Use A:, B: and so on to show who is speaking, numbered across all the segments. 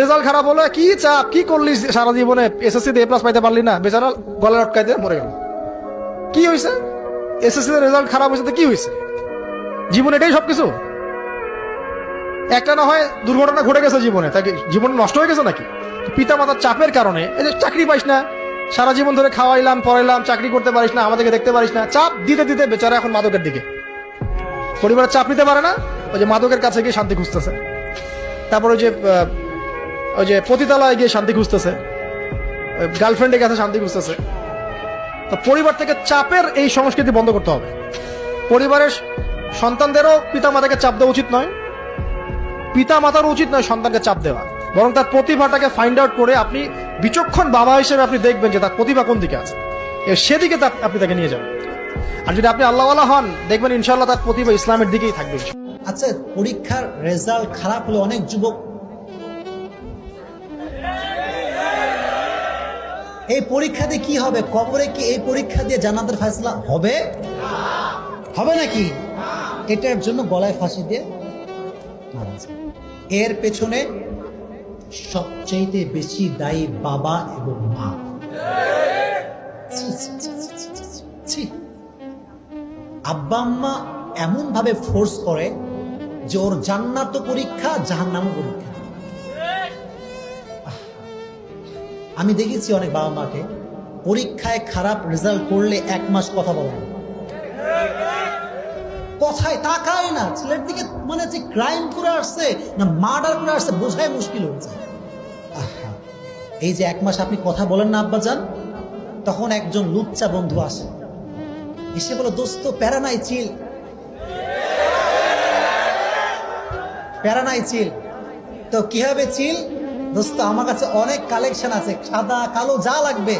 A: Result খারাপ হলো, কি চাপ, কি করলি সারা জীবনে, এসএসসি তে A+ পাইতে পারলি না, বেচারা গলা লটকাইতে মরে গেল। কি হয়েছে? এসএসসি তে রেজাল্ট খারাপ হয়েছে তো কি হয়েছে? জীবন এটাই সবকিছু? একটা না হয় দুর্ঘটনা ঘটে গেছে জীবনে, তাকে জীবন নষ্ট হয়ে গেছে নাকি? পিতা মাতার চাপের কারণে এই যে চাকরি পাইস না, সারা জীবন ধরে খাওয়াইলাম পড়াইলাম, চাকরি করতে পারিস না, আমাদেরকে দেখতে পারিস না, চাপ দিতে দিতে বেচারা এখন মাদকের দিকে। পরিবারের চাপ নিতে পারে না, ওই যে মাদকের কাছে গিয়ে শান্তি খুঁজতেছে। তারপর ওই যে পতিতালয়ে গিয়ে শান্তি খুঁজতেছে, গার্লফ্রেন্ডের কাছে শান্তি খুঁজতেছে। তো পরিবার থেকে চাপের এই সংস্কৃতি বন্ধ করতে হবে। পরিবারের সন্তানদেরও পিতা মাতাকে চাপ দেওয়া উচিত নয়, পিতা মাতারও উচিত নয় সন্তানকে চাপ দেওয়া। বরং তার প্রতিভাটাকে ফাইন্ড আউট করে আপনি বিচক্ষণ বাবা হিসেবে আপনি দেখবেন যে তার প্রতিভা কোন দিকে আছে, সেদিকে আপনি তাকে নিয়ে যাবেন। আর যদি আপনি আল্লাহওয়ালা হন, দেখবেন ইনশাআল্লাহ তার প্রতিভা ইসলামের দিকেই থাকবে।
B: আচ্ছা, পরীক্ষার রেজাল্ট খারাপ হলে অনেক যুবক এই পরীক্ষা দিয়ে কি হবে, কবরে কি এই পরীক্ষা দিয়ে জান্নাতের ফয়সালা হবে? হবে নাকি? এটার জন্য গলায় ফাঁসি দিয়ে মারা যায়। এর পেছনে সবচেয়ে বেশি দায়ী বাবা এবং মা। ছি, ছি, ছি, ছি, ছি, ছি, ছি, ছি। আব্বা আম্মা এমন ভাবে ফোর্স করে যে ওর জান্নাত পরীক্ষা জাহান্নামও পরীক্ষা। আমি দেখেছি অনেক বাবা মাকে পরীক্ষায় খারাপ রেজাল্ট করলে 1 মাস কথা বলে না, কথায় তাকায় না ছেলের দিকে, মানে যে ক্রাইম করে আসছে না মার্ডার করে আসছে বোঝাই মুশকিল হচ্ছে। এই যে 1 মাস আপনি কথা বলেন না আব্বা যান, তখন একজন লুচ্চা বন্ধু আসে, এসে বলো দোস্ত প্যারা নাই চিল, প্যারা নাই চিল। তো কি হবে চিল? দোস্ত আমার কাছে অনেক কালেকশন আছে, সাদা কালো যা লাগবে।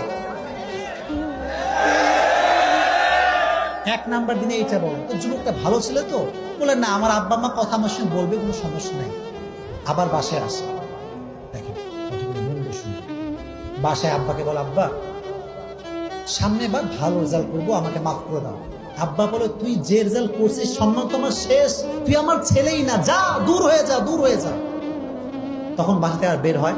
B: 1 নাম্বার দিনে এইটা বলো। তো যুবকটা ভালো ছিল তো বলে না আমার আব্বা আম্মা কথা আমার সঙ্গে বলবে, কোনো সমস্যা নাই। আবার বাসায় আসে, দেখেন বাসায় আব্বাকে বল আব্বা সামনে বার ভালো রেজাল্ট করবো, আমাকে মাফ করে দাও। আব্বা বলে তুই যে রেজাল্ট করছিস সম্মান তো আমার শেষ, তুই আমার ছেলেই না, যা দূর হয়ে যা, দূর হয়ে যা। তখন বাসাতে আর বের হয়।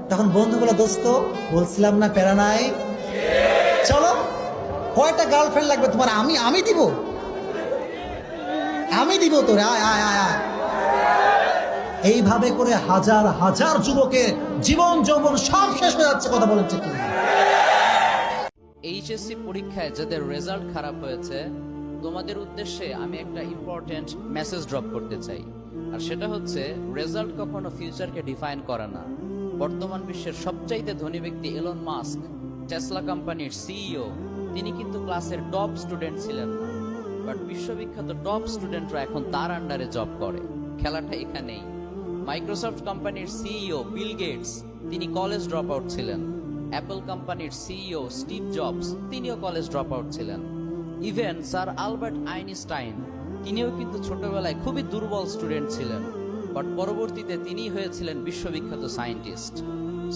B: তখন বন্ধু বলে দোস্ত বলছিলাম না প্যারা নাই, চলো কয়টা গার্লফ্রেন্ড লাগবে তোমার, আমি দিব, আমি দিব তোরে, আয় আয় আয় আয়। এইভাবে করে হাজার হাজার যুবকের জীবন যৌবন সব শেষ হয়ে যাচ্ছে। কথা বলেন ঠিক কিনা?
C: এইচএসসি পরীক্ষায় যাদের রেজাল্ট খারাপ হয়েছে, তোমাদের উদ্দেশ্যে আমি একটা ইম্পর্টেন্ট মেসেজ ড্রপ করতে চাই। আর সেটা হচ্ছে, রেজাল্ট কখনো ফিউচারকে ডিফাইন করে না। বর্তমান বিশ্বের সবচাইতে ধনী ব্যক্তি এলন মাস্ক, টেসলা কোম্পানির সিইও, তিনি কিন্তু ক্লাসের টপ স্টুডেন্ট ছিলেন না, বাট বিশ্ববিখ্যাত টপ স্টুডেন্টরা এখন তার আন্ডারে জব করে। খেলাটা এখানেই। মাইক্রোসফট কোম্পানির সিইও বিল গেটস, তিনি কলেজ ড্রপ আউট ছিলেন। অ্যাপল কোম্পানির সিইও স্টিভ জবস, তিনিও কলেজ ড্রপ আউট ছিলেন। ইভেন স্যার আলবার্ট আইনস্টাইন, তিনিও কিন্তু ছোটবেলায় খুবই দুর্বল স্টুডেন্ট ছিলেন, বাট পরবর্তীতে তিনি হয়েছিলেন বিশ্ববিখ্যাত সায়েন্টিস্ট।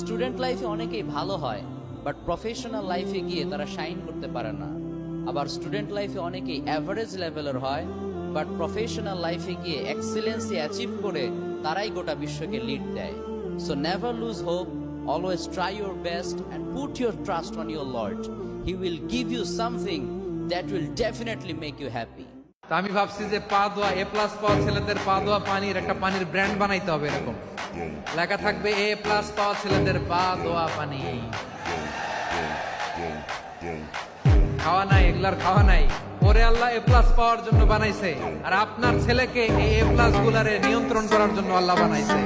C: স্টুডেন্ট লাইফে অনেকেই ভালো হয়, বাট প্রফেশনাল লাইফে গিয়ে তারা শাইন করতে পারে না। আবার স্টুডেন্ট লাইফে অনেকেই অ্যাভারেজ লেভেলের হয়, বাট প্রফেশনাল লাইফে গিয়ে এক্সেলেন্সি অ্যাচিভ করে তারাই গোটা বিশ্বকে লিড দেয়। So never lose hope, always try your best and put your trust on your Lord. He will give you something that will definitely make you happy.
D: তা আমি ভাবছি যে পা দোয়া A+ পাওয়া ছেলেদের পা দোয়া পানির একটা পানির ব্র্যান্ড বানাইতে হবে, এরকম লেখা থাকবে A+ পাওয়া ছেলেদের পা দোয়া পানি। খাওয়া নাই, এগুলার খাওয়া নাই, ওরে আল্লাহ A+ পাওয়ার জন্য বানাইছে, আর আপনার ছেলেকে এই A+ গুলারে নিয়ন্ত্রণ করার জন্য আল্লাহ বানাইছে।